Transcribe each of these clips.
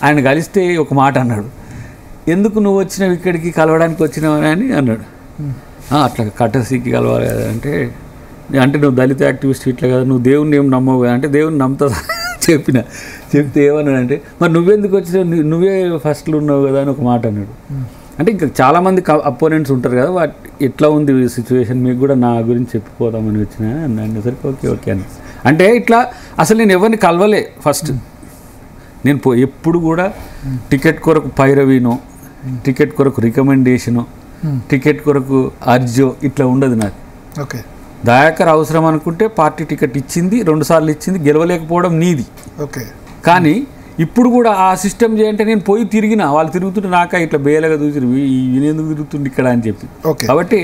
ఆయన కలిస్తే ఒక మాట అన్నాడు, ఎందుకు నువ్వు వచ్చినావు ఇక్కడికి కలవడానికి వచ్చినావు అని అన్నాడు. అట్లా కట్టసీకి కలవాలి కదా అంటే నువ్వు దళిత యాక్టివిస్ట్ ఇట్లా కదా, నువ్వు దేవుణ్ణి ఏం నమ్మవు కదా అంటే దేవుని నమ్ముతా చెప్తే ఏమన్నాడంటే మరి నువ్వెందుకు వచ్చినావు, నువ్వే ఫస్ట్లో ఉన్నావు కదా అని ఒక మాట అన్నాడు. అంటే ఇంకా చాలామంది అపోనెంట్స్ ఉంటారు కదా, ఎట్లా ఉంది సిచ్యువేషన్ మీకు కూడా నా గురించి చెప్పిపోదామని వచ్చినా అనేసరికి ఓకే అని. అంటే ఇట్లా అసలు నేను ఎవరిని కలవలే ఫస్ట్. నేను ఎప్పుడు కూడా టికెట్ కొరకు పైరవీనో, టికెట్ కొరకు రికమెండేషనో, టికెట్ కొరకు అర్జో ఇట్లా ఉండదు నాకు. ఓకే, దయాకర్ అవసరం అనుకుంటే పార్టీ టికెట్ ఇచ్చింది, 2 సార్లు ఇచ్చింది, గెలవలేకపోవడం నీది. ఓకే, కానీ ఇప్పుడు కూడా ఆ సిస్టమ్ చేయంటే నేను పోయి తిరిగిన వాళ్ళు తిరుగుతుంటే నాక ఇట్లా బేలగా చూసి ఎందుకు తిరుగుతుండే ఇక్కడ అని చెప్పి. కాబట్టి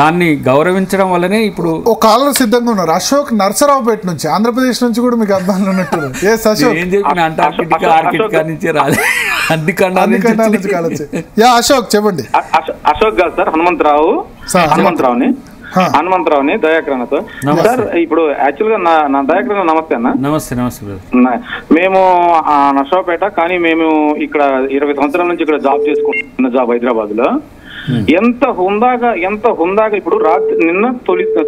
దాన్ని గౌరవించడం వల్లనే ఇప్పుడు ఒక కాలంలో సిద్ధంగా ఉన్నారు. అశోక్ నర్సరావుపేట నుంచి, ఆంధ్రప్రదేశ్ నుంచి కూడా మీకు అర్థాలు ఉన్నట్టు ఏం చెప్పిన అంటార్కిటికా ఆర్కిటికా నుంచే రాలేదు, అన్ని ఖండాల నుంచి కాలొచ్చాయి. అశోక్ చెప్పండి. Ashok garu sir, హనుమంతరావుని దయాకరణతో sir. ఇప్పుడు యాక్చువల్ గా నా దయాకరణ నమస్తే అన్న. నమస్తే. మేము నర్సరావుపేట, కానీ మేము ఇక్కడ 20 సంవత్సరాల నుంచి ఇక్కడ జాబ్ చేసుకుంటున్న జాబ్ హైదరాబాద్ లో. ఎంత హుందాగా ఇప్పుడు నిన్న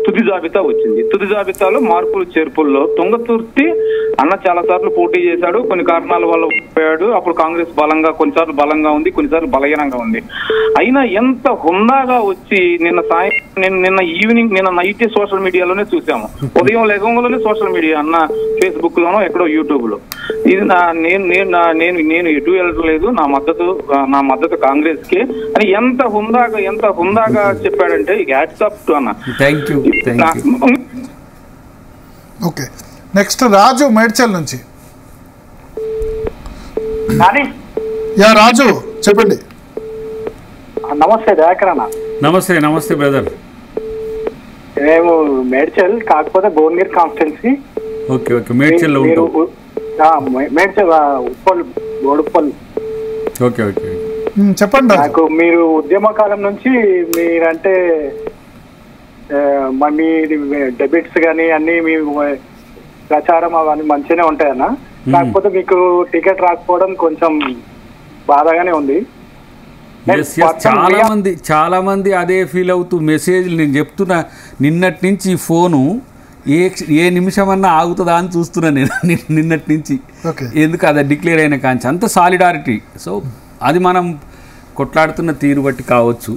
తుది జాబితా వచ్చింది. తుది జాబితాలో మార్పులు చేర్పుల్లో తుంగతుర్తి అన్న చాలా సార్లు పోటీ చేశాడు, కొన్ని కారణాల వల్ల పోయాడు. అప్పుడు కాంగ్రెస్ కొన్నిసార్లు బలంగా ఉంది, కొన్నిసార్లు బలహీనంగా ఉంది. అయినా ఎంత హుందాగా వచ్చి నిన్న ఈవినింగ్, నిన్న నైట్ సోషల్ మీడియాలోనే చూసాము. ఉదయం లేఖంలోనే సోషల్ మీడియా అన్న ఫేస్బుక్ లోనో ఎక్కడో యూట్యూబ్ లో ఇది నేను ఎటు వెళ్ళలేదు, నా మద్దతు కాంగ్రెస్ కి అని ఎంత హుందాగా చెప్పాడంటే హ్యాట్స్ ఆఫ్ టు అన్న. ఓకే, నెక్స్ట్ రాజు మేడ్చల్ నుంచి. రాజు చెప్పండి. నమస్తే దయాకర్ అన్న. నమస్తే బ్రదర్. మేము మేడ్చల్, కాకపోతే Bhuvanagiri constituency. Okay, Medchal Medchal Uppal. Okay చెప్పండి. నాకు మీరు ఉద్యమకాలం నుంచి మీరంటే మీ డెబిట్స్ కానీ అన్ని మీ ప్రచారం అవన్నీ మంచిగానే ఉంటాయన్న. కాకపోతే మీకు టికెట్ రాకపోవడం కొంచెం బాధగానే ఉంది. చాలా మంది అదే ఫీల్ అవుతూ మెసేజ్లు నేను చెప్తున్నా. నిన్నటి నుంచి ఈ ఫోను ఏ నిమిషం అన్నా ఆగుతుందా అని చూస్తున్నా నేను నిన్నటి నుంచి. ఎందుకు అది డిక్లేర్ అయిన కాంచి అంత సాలిడారిటీ. సో అది మనం కొట్లాడుతున్న తీరు బట్టి కావచ్చు,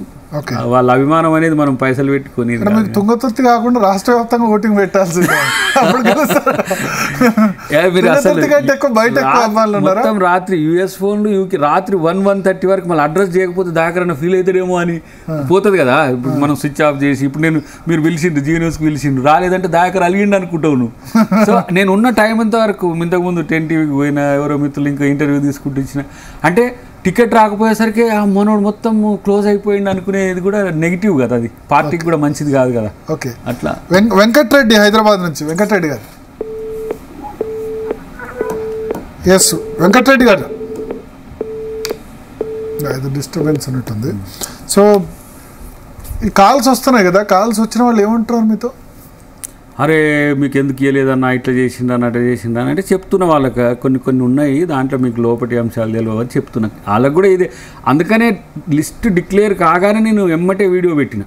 వాళ్ళ అభిమానం అనేది మనం పైసలు పెట్టుకొని. తుంగతుర్తి కాకుండా రాష్ట్ర వ్యాప్తంగా ఓటింగ్ పెట్టాల్సింది. మొత్తం రాత్రి యుఎస్ ఫోన్లు రాత్రి 1:30 వరకు మళ్ళీ అడ్రస్ చేయకపోతే దాకరన్నా ఫీల్ అవుతాడేమో అని పోతుంది కదా. ఇప్పుడు మనం స్విచ్ ఆఫ్ చేసి, ఇప్పుడు మీరు పిలిచిండు, జీ న్యూస్కి పిలిచిండు, రాలేదంటే దాకర్ అలిగిండు అనుకుంటావు నువ్వు. సో నేను ఉన్న టైం అంత వరకు ఇంతకుముందు 10 టీవీకి పోయినా, ఎవరో మిత్రులు ఇంకా ఇంటర్వ్యూ తీసుకుంటూ ఇచ్చిన, అంటే టికెట్ రాకపోయేసరికి ఆ మనోడు మొత్తం క్లోజ్ అయిపోయింది అనుకునేది కూడా నెగిటివ్ కదా, అది పార్టీకి కూడా మంచిది కాదు కదా. ఓకే, అట్లా. వెంకటరెడ్డి హైదరాబాద్ నుంచి. వెంకటరెడ్డి గారు. ఎస్ వెంకటరెడ్డి గారు. ఇది డిస్టర్బెన్స్ ఉన్నట్టుంది. సో ఈ కాల్స్ వస్తున్నాయి కదా, కాల్స్ వచ్చిన వాళ్ళు ఏమంటారు మీతో? అరే మీకు ఎందుకు ఇవ్వలేదన్నా, ఇట్లా చేసిండన్నా, అట్లా చేసిండా అంటే చెప్తున్నా. వాళ్ళకి కొన్ని ఉన్నాయి, దాంట్లో మీకు లోపటి అంశాలు తెలియవు అని చెప్తున్నా. వాళ్ళకి కూడా ఇదే. అందుకనే లిస్ట్ డిక్లేర్ కాగానే నేను ఎమ్మటే వీడియో పెట్టిన.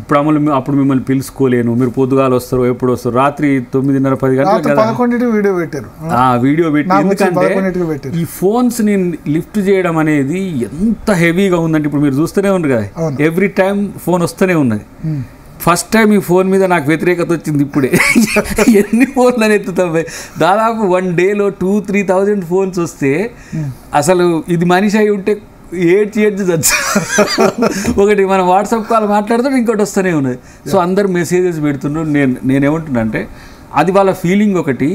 ఇప్పుడు అప్పుడు మిమ్మల్ని పిలుచుకోలేను, మీరు పొద్దుగాలు వస్తారు, ఎప్పుడు వస్తారు, రాత్రి 9:30-10 గంటలకు వీడియో పెట్టారు. వీడియో పెట్టి. ఎందుకంటే ఈ ఫోన్స్ నేను లిఫ్ట్ చేయడం అనేది ఎంత హెవీగా ఉందంటే, ఇప్పుడు మీరు చూస్తూనే ఉన్నారు కదా, ఎవ్రీ టైం ఫోన్ వస్తూనే ఉన్నది. ఫస్ట్ టైం ఈ ఫోన్ మీద నాకు వ్యతిరేకత వచ్చింది ఇప్పుడే. ఎన్ని ఫోన్లు అని ఎత్తుతాయి, దాదాపు 1 డేలో 2,000-3,000 ఫోన్స్ వస్తే అసలు ఇది మనిషి అయి ఉంటే ఏడ్చి చచ్చు. ఒకటి మనం వాట్సాప్ కాల్ మాట్లాడుతూ ఇంకోటి వస్తూనే ఉన్నది. సో అందరు మెసేజెస్ పెడుతున్నారు. నేనేమంటున్నా అంటే అది వాళ్ళ ఫీలింగ్ ఒకటి.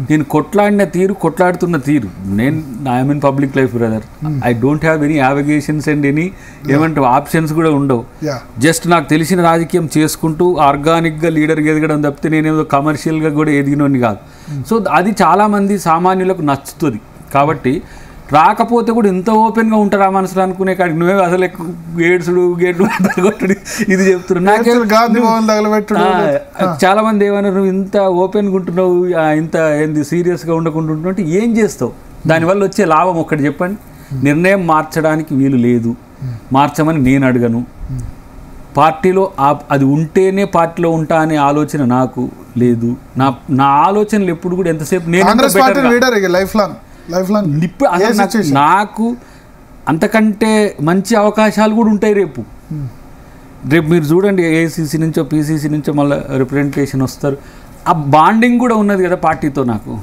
నేను కొట్లాడిన తీరు, కొట్లాడుతున్న తీరు, I'm in public life brother. I don't have any obligations and any ఏమంటావు ఆప్షన్స్ కూడా ఉండవు. జస్ట్ నాకు తెలిసిన రాజకీయం చేసుకుంటూ ఆర్గానిక్గా లీడర్గా ఎదగడం తప్పితే నేనేదో కమర్షియల్గా కూడా ఎదిగినోని కాదు. సో అది చాలామంది సామాన్యులకు నచ్చుతుంది. కాబట్టి రాకపోతే కూడా ఇంత ఓపెన్గా ఉంటారు ఆ మనసులో అనుకునే కాడికి నువ్వే అసలు ఏడ్సుడు గేట్లు కొట్టుడు ఇది చెప్తున్నావు. చాలా మంది ఏమన్నారు, నువ్వు ఇంత ఓపెన్గా ఉంటున్నావు, ఇంత ఏంది సీరియస్గా ఉండకుండా ఉంటున్నావు అంటే ఏం చేస్తావు? దానివల్ల వచ్చే లాభం ఒక్కటి చెప్పండి. నిర్ణయం మార్చడానికి వీలు లేదు, మార్చమని నేను అడగను. పార్టీలో అది ఉంటేనే పార్టీలో ఉంటా అనే ఆలోచన నాకు లేదు. నా ఆలోచనలు ఎప్పుడు కూడా ఎంతసేపు నాకు అంతకంటే మంచి అవకాశాలు కూడా ఉంటాయి రేపు. మీరు చూడండి, ఏఐసిసి నుంచో పీసీసీ నుంచో మళ్ళీ రిప్రజెంటేషన్ వస్తారు. ఆ బాండింగ్ కూడా ఉన్నది కదా పార్టీతో నాకు.